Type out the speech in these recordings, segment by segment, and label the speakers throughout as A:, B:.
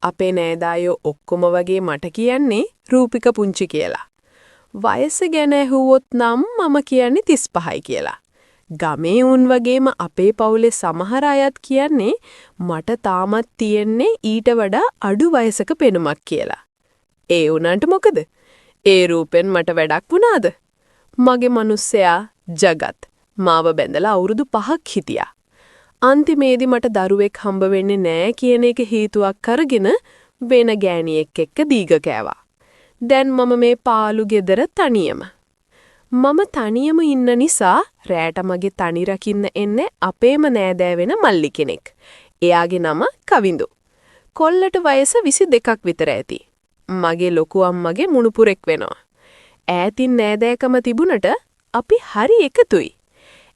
A: අපේ නෑදෑයෝ ඔක්කොම වගේ මට කියන්නේ රූපික පුංචි කියලා. වයස ගැන ඇහුවොත් නම් මම කියන්නේ 35යි කියලා. ගමේ උන් වගේම අපේ පවුලේ සමහර අයත් කියන්නේ මට තාමත් තියෙන්නේ ඊට වඩා අඩු වයසක පෙනුමක් කියලා. ඒ උනන්ට මොකද? ඒ රූපෙන් මට වැඩක් වුණාද? මගේ මිනිස්සයා ජගත් මාව බැඳලා අවුරුදු 5ක් හිටියා. අන්තිමේදී මට දරුවෙක් හම්බ වෙන්නේ නෑ කියන එක හේතුවක් කරගෙන වෙන ගෑණියෙක් එක්ක දීග කෑවා. දැන් මම මේ පාළු ගෙදර තනියම. මම තනියම ඉන්න නිසා රෑට මගේ තනි රකින්න එන්නේ අපේම නෑදෑ වෙන මල්ලි කෙනෙක්. එයාගේ නම කවිඳු. කොල්ලට වයස 22ක් විතර ඇති. මගේ ලොකු අම්මගේ මුණුපුරෙක් වෙනවා. ඈතින් නෑදෑකම තිබුණට අපි හරි එකතුයි.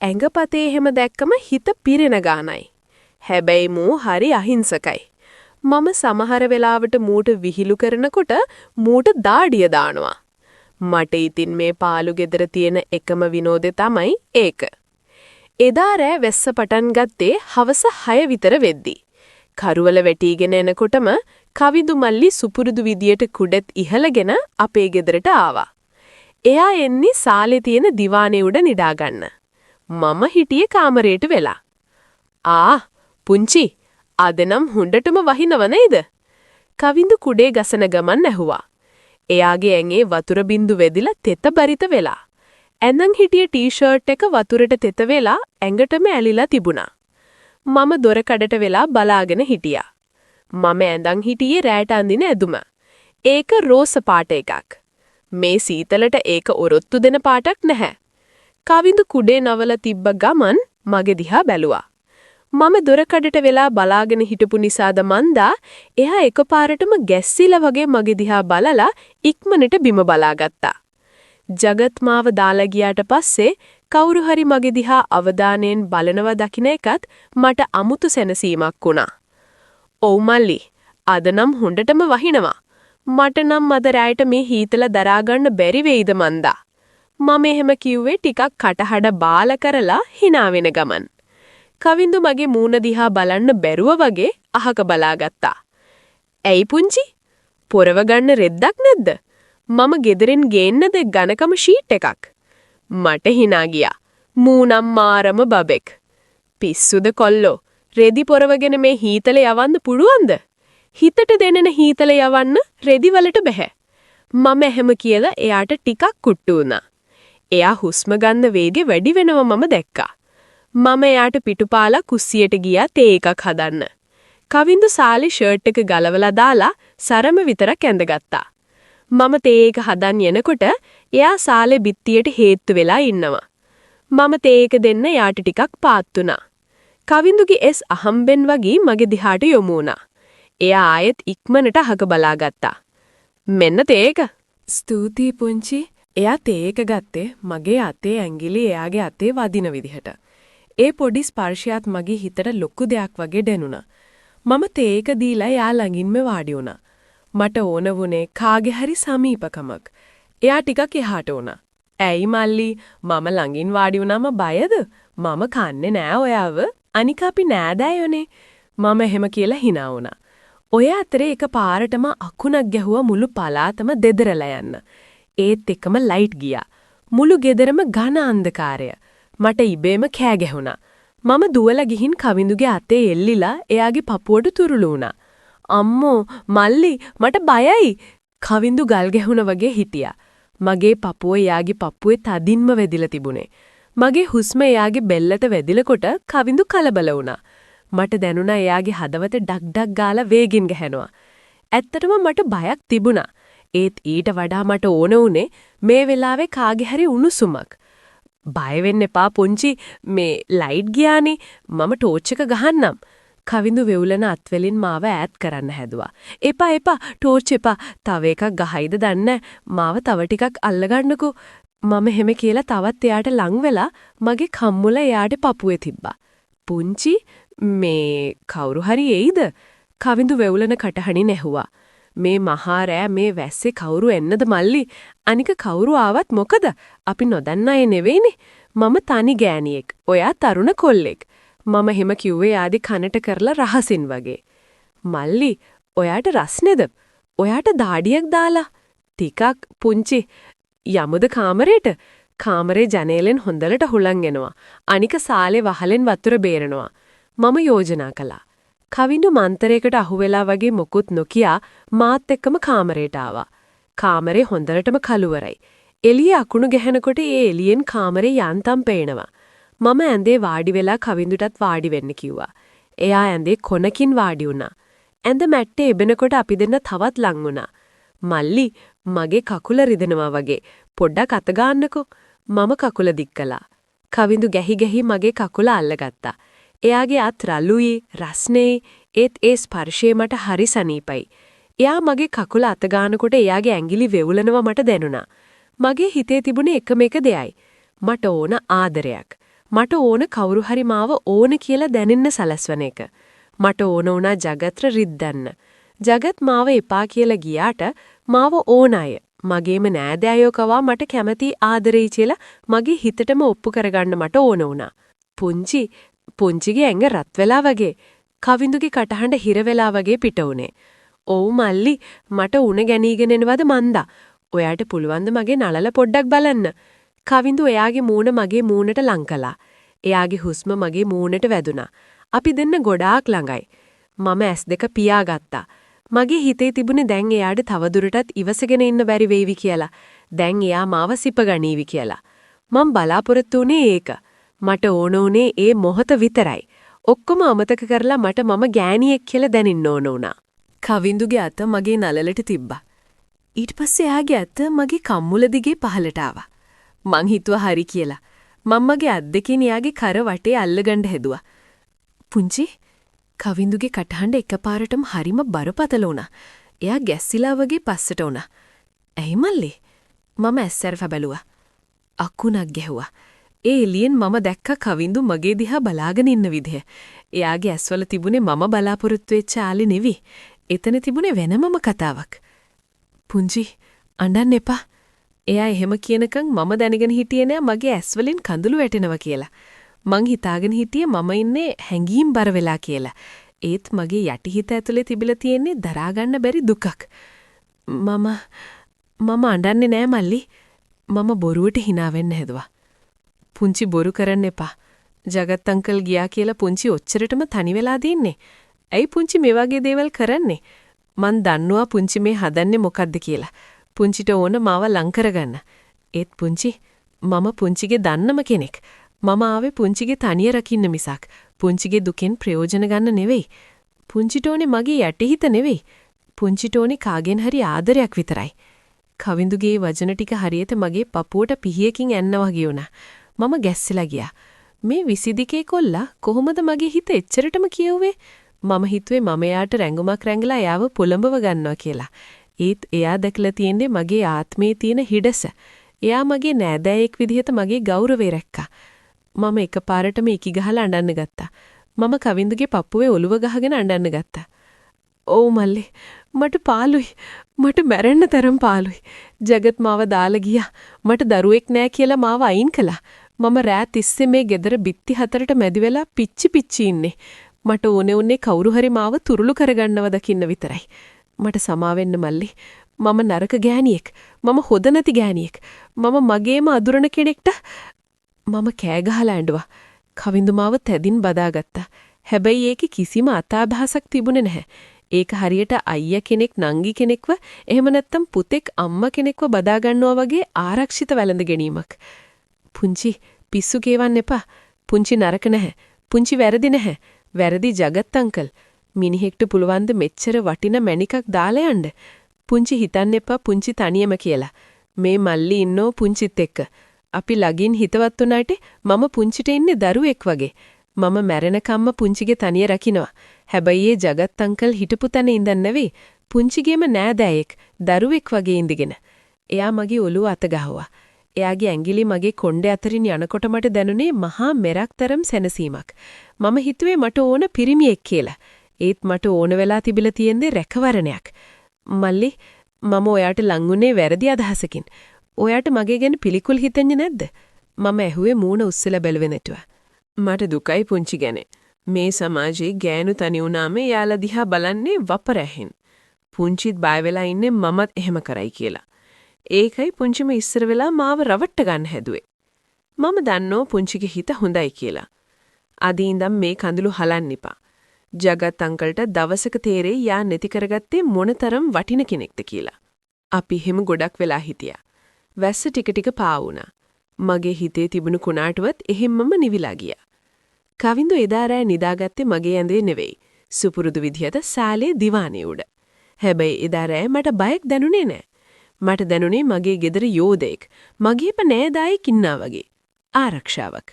A: ඇඟපතේ එහෙම දැක්කම හිත පිරෙන ගානයි. හැබැයි මූ හරි අහිංසකයි. මම සමහර වෙලාවට මූට විහිළු කරනකොට මූට දාඩිය දානවා. මට ඉතින් මේ පාළු ගෙදර තියෙන එකම විනෝදේ තමයි ඒක. එදා රෑ වැස්ස පටන් ගත්තේ හවස 6 විතර වෙද්දි. කරුවල වැටිගෙන එනකොටම කවිඳු මල්ලි සුපුරුදු විදියට කුඩෙත් ඉහළගෙන අපේ ගෙදරට ආවා. එයා එන්නේ සාලේ තියෙන දිවානේ උඩ නිදා ගන්න. මම හිටියේ කාමරේට වෙලා. පුංචි අද නම් හුඬටම වහිනව නේද? කවිඳු කුඩේ ගසන ගමන් ඇහුවා. එයාගේ ඇඟේ වතුර බින්දු වැදිලා තෙත බරිත වෙලා. ඇඳන් හිටිය ටී-ෂර්ට් එක වතුරට තෙත වෙලා ඇඟටම ඇලිලා තිබුණා. මම දොර කඩට වෙලා බලාගෙන හිටියා. මම ඇඳන් හිටියේ රෑට අඳින ඇඳුම. ඒක රෝස පාට එකක්. මේ සීතලට ඒක ඔරොත්තු දෙන පාටක් නැහැ. කවිඳු කුඩේ නවල තිබ්බ ගමන් මගේ දිහා බැලුවා. මම දොර කඩට වෙලා බලාගෙන හිටපු නිසාද මන්දා එයා එකපාරටම ගැස්සිලා වගේ මගේ දිහා බලලා ඉක්මනට බිම බලාගත්තා. ජගත් මාව දාලා ගියාට පස්සේ කවුරු හරි මගේ දිහා අවධානයෙන් බලනවා දකින්න එකත් මට අමුතු සැනසීමක් වුණා. "ඔව් මල්ලි, අද නම් හොඬටම වහිනවා. මට නම් අද රැයට මේ හීතල දරා ගන්න බැරි වෙයිද මන්දා." මම එහෙම කිව්වේ ටිකක් කටහඩ බාල කරලා hina වෙන ගමන්. කවිඳු මගේ මූණ දිහා බලන්න බැරුව වගේ අහක බලාගත්තා. "ඇයි පුංචි? පොරව ගන්න රෙද්දක් නැද්ද? මම ගෙදරින් ගේන්නද ඝනකම ෂීට් එකක්?" මට hina ගියා. මූණම් මාරම බබෙක්. "පිස්සුද කොල්ලෝ? රෙදි පොරවගෙන මේ හීතල යවන්න පුළුවන්ද? හිතට දැනෙන හීතල යවන්න රෙදි වලට බෑ." මම එහෙම කියලා එයාට ටිකක් කුට්ටු වුණා. එයා හුස්ම ගන්න වේගෙ වැඩි වෙනව මම දැක්කා. මම එයාට පිටුපාලා කුස්සියට ගියා තේ එකක් හදන්න. කවිඳු සාලේ ෂර්ට් එක ගලවලා දාලා සරම විතරක් ඇඳගත්තා. මම තේ එක හදන් යනකොට එයා සාලේ බිත්තියට හේතු වෙලා ඉන්නවා. මම තේ එක දෙන්න එයාට ටිකක් පාත් වුණා. කවිඳුගේ එස් අහම්බෙන් වගේ මගේ දිහාට යොමු වුණා. එයා ආයෙත් ඉක්මනට අහක බලාගත්තා. "මෙන්න තේ එක." "ස්තුතියි පුංචි." එයා තේ එක ගත්තේ මගේ අතේ ඇඟිලි එයාගේ අතේ වදින විදිහට. ඒ පොඩි ස්පර්ශයත් මගේ හිතට ලොකු දෙයක් වගේ දැනුණා. මම තේ එක දීලා එයා ළඟින්ම වාඩි වුණා. මට ඕන වුණේ කාගේ හරි සමීපකමක්. එයා ටිකක් එහාට වුණා. "ඇයි මල්ලි, මම ළඟින් වාඩි වුණාම බයද? මම කන්නේ නෑ ඔයාව. අනික අපි නෑදෑයෝනේ." මම එහෙම කියලා hina වුණා. ඔය අතරේ එකපාරටම අකුණක් ගැහුවා මුළු පලාතම දෙදරලා යන්න. ඒත් එකම ලයිට් ගියා. මුළු ගෙදරම ඝන අන්ධකාරය. මට ඉබේම කෑ ගැහුණා. මම දුවලා ගිහින් කවිඳුගේ අතේ එල්ලිලා එයාගේ පපුවට තුරුළු වුණා. "අම්මෝ, මල්ලි, මට බයයි." කවිඳු ගල් ගැහුණා වගේ හිටියා. මගේ පපුව එයාගේ පපුවේ තදින්ම වැදිලා තිබුණේ. මගේ හුස්ම එයාගේ බෙල්ලට වැදිනකොට කවිඳු කලබල වුණා. මට දැනුණා එයාගේ හදවත ඩක් ඩක් ගාලා වේගින් ගහනවා. ඇත්තටම මට බයක් තිබුණා. ඒත් ඊට වඩා මට ඕන වුණේ මේ වෙලාවේ කාගේ හරි උණුසුමක්. "බය වෙන්න එපා පුංචි, මේ ලයිට් ගියානේ. මම ටෝච් එක ගහන්නම්." කවිඳු වෙවුලන අත්වලින් මාව ඈත් කරන්න හැදුවා. "එපා එපා, ටෝච් එපා. තව එකක් ගහයිද දන්නේ. මාව තව ටිකක් අල්ලගන්නකෝ." මම එහෙම කියලා තවත් එයාට ලං වෙලා මගේ කම්මුල එයාට පපුවේ තිබ්බා. "පුංචි, මේ කවුරු හරි එයිද?" කවිඳු වෙවුලන කටහඬින් ඇහුවා. "මේ මහා රෑ මේ වැස්සේ කවුරු එන්නද මල්ලි? අනික කවුරු ආවත් මොකද? අපි නොදන්න අය නෙවෙයිනේ. මම තනි ගෑණියෙක්. ඔයා තරුණ කොල්ලෙක්." මම එහෙම කිව්වේ ආදි කනට කරලා රහසින් වගේ. "මල්ලි, ඔයාට රස්නේද? ඔයාට දාඩියක් දාලා ටිකක් පුංචි යමුද කාමරේට? කාමරේ ජනේලෙන් හොඳට හුලං එනවා. අනික සාලේ වහලෙන් වතුර බේරනවා. මම යෝජනා කළා. කවිඳු මන්තරයකට අහුවෙලා වගේ මොකුත් නොකියා මාත් එක්කම කාමරේට ආවා. කාමරේ හොඳටම කළුවරයි. එළිය අකුණු ගැහෙනකොට ඒ එළියෙන් කාමරේ යන්තම් පේනවා. මම ඇඳේ වාඩි වෙලා කවිඳුටත් වාඩි වෙන්න කිව්වා. එයා ඇඳේ කොනකින් වාඩි වුණා. ඇඳ මැට්ටේ එබෙනකොට අපි දෙන්න තවත් ලං වුණා. මල්ලි මගේ කකුල රිදෙනවා වගේ. පොඩ්ඩක් අත ගන්නකෝ. මම කකුල දික් කළා. කවිඳු ගැහි මගේ කකුල අල්ලගත්තා. එයාගේ අත් රළුයි, රස්නේ, ඒත් ඒ ස්පර්ශය මට හරි සනීපයි. එයා මගේ කකුල අත ගන්නකොට එයාගේ ඇඟිලි වෙවුලනවා මට දැනුණා. මගේ හිතේ තිබුණේ එකම එක දෙයයි. මට ඕන ආදරයක්. මට ඕන කවුරු හරි මාව ඕන කියලා දැනෙන්න සලස්වන එක. මට ඕන වුණා ජගත්‍ර රිද්දන්න. ජගත් මාව එපා කියලා ගියාට මාව ඕන අය මගේම නෑදෑයෝ කවා මට කැමති ආදරෙයි කියලා මගේ හිතටම ඔප්පු කරගන්න මට ඕන වුණා. පුංචිගේ ඇඟ රත් වෙලා වගේ, කවිඳුගේ කටහඬ හිර වෙලා වගේ පිට උනේ. "ඔව් මල්ලි, මට උණ ගැනීගෙන එනවද මන්දා? ඔයාට පුළුවන් ද මගේ නළල පොඩ්ඩක් බලන්න?" කවිඳු එයාගේ මූණ මගේ මූණට ලං කළා. එයාගේ හුස්ම මගේ මූණට වැදුනා. අපි දෙන්න ගොඩාක් ළඟයි. මම S2 පියාගත්තා. මගේ හිතේ තිබුණේ දැන් එයාට තවදුරටත් ඉවසගෙන ඉන්න බැරි වෙයිවි කියලා. දැන් එයා මාව සිපගනීවි කියලා. මම බලාපොරොත්තු වුණේ ඒක. මට ඕන උනේ ඒ මොහොත විතරයි. ඔක්කොම අමතක කරලා මට මම ගෑණියෙක් කියලා දැනෙන්න ඕන වුණා. කවිඳුගේ අත මගේ නළලට තිබ්බා. ඊට පස්සේ එයාගේ අත මගේ කම්මුල දිගේ පහළට ආවා. මං හිතුවා හරි කියලා. මම මගේ අත් දෙකෙන් එයාගේ කර වටේ අල්ලගන්න හැදුවා. පුංචි, කවිඳුගේ කටහඬ එකපාරටම හරිම බරපතල වුණා. එයා ගැස්සිලා වගේ පස්සට වුණා. "ඇයි මල්ලි?" මම ඇස්සරව බැලුවා. අකුණක් ගැහුවා. ඒ එළියෙන් මම දැක්ක කවිඳු මගේ දිහා බලාගෙන ඉන්න විදිහ. එයාගේ ඇස්වල තිබුණේ මම බලාපොරොත්තු වෙච්ච ආලි නෙවි. එතන තිබුණේ වෙනමම කතාවක්. "පුංචි, අඬන්න එපා." එයා එහෙම කියනකම් මම දැනගෙන හිටියේ නෑ මගේ ඇස්වලින් කඳුළු වැටෙනවා කියලා. මං හිතාගෙන හිටියේ මම ඉන්නේ හැංගීම් බර වෙලා කියලා. ඒත් මගේ යටිහිත ඇතුලේ තිබිලා තියෙන්නේ දරා ගන්න බැරි දුකක්. මම අඬන්නේ නෑ මල්ලි. මම බොරුවට hina වෙන්න හැදුවා. "පුංචි බොරු කරන්න එපා. ජගත් අංකල් ගියා කියලා පුංචි ඔච්චරටම තනි වෙලා දින්නේ. ඇයි පුංචි මේ වගේ දේවල් කරන්නේ? මං දන්නවා පුංචි මේ හදන්නේ මොකද්ද කියලා. පුංචිට ඕන මාව ලං කරගන්න. ඒත් පුංචි, මම පුංචිගේ දන්නම කෙනෙක්. මම ආවේ පුංචිගේ තනිය රකින්න මිසක් පුංචිගේ දුකෙන් ප්‍රයෝජන ගන්න නෙවෙයි. පුංචිට ඕනේ මගේ යටිහිත නෙවෙයි. පුංචිට ඕනේ කාගෙන් හරි ආදරයක් විතරයි." කවිඳුගේ වචන ටික හරියට මගේ පපුවට පිහියකින් ඇන්නා වගේ වුණා. මම ගැස්සිලා ගියා. මේ විසිදිකේ කොල්ලා කොහොමද මගේ හිත එච්චරටම කියුවේ? මම හිතුවේ මම එයාට රැඟුමක් රැඟලා එයාව පොළඹව ගන්නවා කියලා. ඒත් එයා දැකලා තියෙන්නේ මගේ ආත්මේ තියෙන හිඩස. එයා මගේ නෑදෑයෙක් විදිහට මගේ ගෞරවය රැක්කා. මම එකපාරටම ඉකි ගහලා අඬන්න ගත්තා. මම කවිඳුගේ පපුවේ ඔළුව ගහගෙන අඬන්න ගත්තා. "ඔව් මල්ලි, මට පාළුයි. මට මැරෙන්න තරම් පාළුයි. ජගත් මාව දාලා ගියා. මට දරුවෙක් නෑ කියලා මාව අයින් කළා. මම රෑ තිස්සේ මේ ගෙදර බිත්ති හතරට මැදි වෙලා පිච්චි ඉන්නේ. මට ඕනේ උන්නේ කවුරු හරි මාව තුරුළු කරගන්නව දකින්න විතරයි. මට සමා වෙන්න මල්ලි. මම නරක ගෑණියෙක්. මම හොද නැති ගෑණියෙක්. මම මගේම අදුරන කෙනෙක්ට..." මම කෑ ගහලා ඇඬුවා. කවිඳු මාව තැදින් බදාගත්තා. හැබැයි ඒකේ කිසිම අතාදහසක් තිබුණේ නැහැ. ඒක හරියට අයියා කෙනෙක් නංගි කෙනෙක්ව එහෙම නැත්තම් පුතෙක් අම්මා කෙනෙක්ව බදා ගන්නවා වගේ ආරක්ෂිත වැළඳ ගැනීමක්. "පුංචි, පිස්සු කේවන්න එපා. පුංචි නරක නැහැ. පුංචි වැරදි නැහැ. වැරදි ජගත් අංකල්. මිනිහෙක්ට පුළුවන් ද මෙච්චර වටින මැණිකක් දාලා යන්න? පුංචි හිතන්න එපා පුංචි තනියම කියලා. මේ මල්ලි ඉන්නෝ පුංචිත් එක්ක. අපි ළඟින් හිතවත් උනාට මම පුංචිට ඉන්නේ දරුවෙක් වගේ. මම මැරෙනකම්ම පුංචිගේ තනිය රකින්නවා. හැබැයි ඒ ජගත් අංකල් හිටපු තැන ඉඳන් නෙවෙයි. පුංචිගේම නෑදෑයෙක්, දරුවෙක් වගේ ඉඳගෙන." එයා මගේ ඔළුව අත ගහුවා. එයාගේ ඇඟිලි මගේ කොණ්ඩේ අතරින් යනකොට මට දැනුනේ මහා මෙරක් තරම් සැනසීමක්. මම හිතුවේ මට ඕන පිරිමියෙක් කියලා. ඒත් මට ඕන වෙලා තිබිලා තියෙන්නේ රැකවරණයක්. "මල්ලි, මම ඔයාට ලංගුනේ වැරදි අදහසකින්. ඔයාට මගේ ගැන පිළිකුල් හිතෙන්නේ නැද්ද?" මම ඇහුවේ මූණ උස්සලා බැලුවේ නැතුව. "මට දුකයි පුංචි ගැන. මේ සමාජයේ ගෑනු තනි වුණාම යාලා දිහා බලන්නේ වපරැහෙන්. පුංචිත් බය වෙලා ඉන්නේ මමත් එහෙම කරයි කියලා. ඒකයි පුංචිම ඉස්සර වෙලා මාව රවට්ට ගන්න හැදුවේ. මම දන්නෝ පුංචිගේ හිත හොඳයි කියලා. අදී ඉඳන් මේ කඳුළු හලන්න එපා. ජගත් අංකල්ට දවසක තේරෙයි යා නැති කරගත්තේ මොනතරම් වටින කෙනෙක්ද කියලා. අපි හැම ගොඩක් වෙලා හිටියා. වැස්ස ටික ටික පාවුණා. මගේ හිතේ තිබුණු කුණාටුවත් එහෙම්මම නිවිලා ගියා. කවින්දු එදා රෑ නිදාගත්තේ මගේ ඇඳේ නෙවෙයි. සුපුරුදු විදිහට සාලේ දිවානේ උඩ. හැබැයි එදා රෑ මට බයක් දැනුනේ නෑ. මට දැනුනේ මගේ ගෙදර යෝධෙක්, මගේප නෑදායෙක් ඉන්නා වගේ. ආරක්ෂාවක්.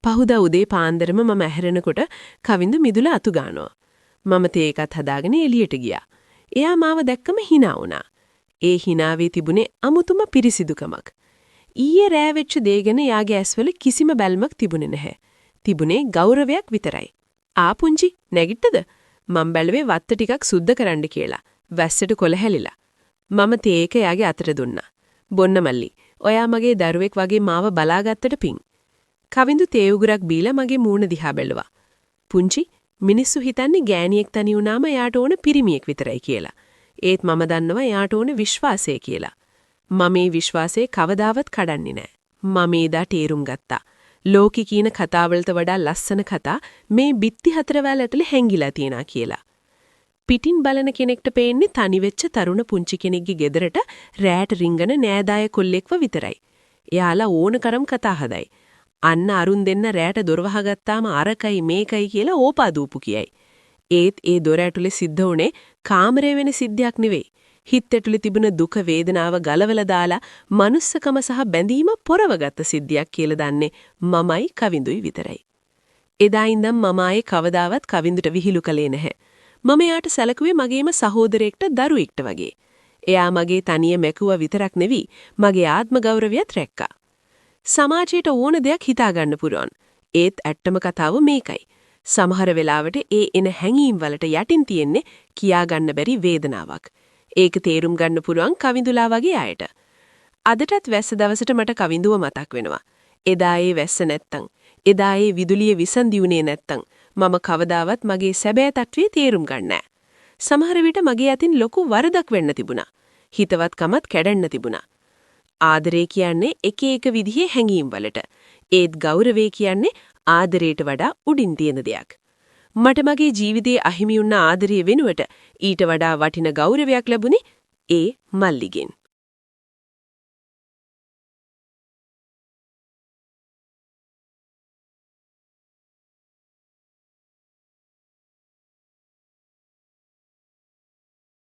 A: පහුදා උදේ පාන්දරම මම ඇහැරෙනකොට කවින්දු මිදුල අතු ගන්නවා. මම තේ එකත් හදාගෙන එළියට ගියා. එයා මාව දැක්කම hina වුණා. ඒ hinaවේ තිබුණේ අමුතුම පිරිසිදුකමක්. ඊයේ රෑ වෙච්ච දේ ගැන යාගේ ඇස්වල කිසිම බැල්මක් තිබුණේ නැහැ. තිබුණේ ගෞරවයක් විතරයි. පුංචි නැගිට්ටද? මම බැලුවේ වත්ත ටිකක් සුද්ධ කරන්න කියලා. වැස්සට කොළ හැලිලා. මම තේ එක යාගේ අතට දුන්නා. බොන්න මල්ලි. ඔයා මගේ දරුවෙක් වගේ මාව බලාගත්තට පිං. කවින්දු තේ උගුරක් බීලා මගේ මූණ දිහා බැලුවා. පුංචි මිනිස්සු හිතන්නේ ගෑණියෙක් තනි වුණාම යාට ඕන පිරිමියෙක් විතරයි කියලා. ඒත් මම දන්නවා යාට ඕන විශ්වාසය කියලා. මම මේ විශ්වාසය කවදාවත් කඩන්නේ නැහැ. මම ඒදා තේරුම් ගත්තා. ලෝකේ කියන කතාවලට වඩා ලස්සන කතා මේ බිත්ති හතර වැල් ඇතුලේ හැංගිලා තියෙනවා කියලා. පිටින් බලන කෙනෙක්ට පේන්නේ තනි වෙච්ච තරුණ පුංචි කෙනෙක්ගේ ගෙදරට රෑට රිංගන නෑදාය කොල්ලෙක්ව විතරයි. එයාලා ඕනකරම් කතා හදයි. අන්න අරුන් දෙන්න රෑට දොර වහගත්තාම අරකයි මේකයි කියලා ඕපා දූපු කියයි. ඒත් ඒ දොර ඇතුලේ සිද්ධ වුණේ කාමරේ වෙන සිද්ධියක් නෙවෙයි. හිත ඇතුලේ තිබුණ දුක වේදනාව ගලවලා දාලා මනුස්සකම සහ බැඳීම පොරවගත්ත සිද්ධියක් කියලා දන්නේ මමයි කවින්දුයි විතරයි. එදා ඉඳන් මම ආයේ කවදාවත් කවින්දුට විහිළු කළේ නැහැ. මම එයාට සැලකුවේ මගේම සහෝදරයෙක්ට දරුවෙක්ට වගේ. එයා මගේ තනිය මැකුවා විතරක් නෙවි මගේ ආත්ම ගෞරවයත් රැක්කා. සමාජයට ඕන දෙයක් හිතා ගන්න පුරුවන්. ඒත් ඇත්තම කතාව මේකයි. සමහර වෙලාවට ඒ එන හැඟීම් වලට යටින් තියෙන්නේ කියා ගන්න බැරි වේදනාවක්. ඒක තේරුම් ගන්න පුළුවන් කවිඳුලා වගේ අයට. අදටත් වැස්ස දවසට මට කවිඳුව මතක් වෙනවා. එදා ඒ වැස්ස නැත්තම්, එදා ඒ විදුලිය විසන්දිුනේ නැත්තම් මම කවදාවත් මගේ සැබෑ තත්ත්වයේ තේරුම් ගන්නෑ. සමහර විට මගේ අතින් ලොකු වරදක් වෙන්න තිබුණා. හිතවත්කමත් කැඩෙන්න තිබුණා. ආදරේ කියන්නේ එක එක විදිහේ හැඟීම් වලට. ඒත් ගෞරවය කියන්නේ ආදරයට වඩා උඩින් තියෙන දෙයක්. මට මගේ ජීවිතයේ අහිමි වුණ ආදරය වෙනුවට ඊට වඩා වටින ගෞරවයක් ලැබුණේ ඒ මල්ලිගෙන්.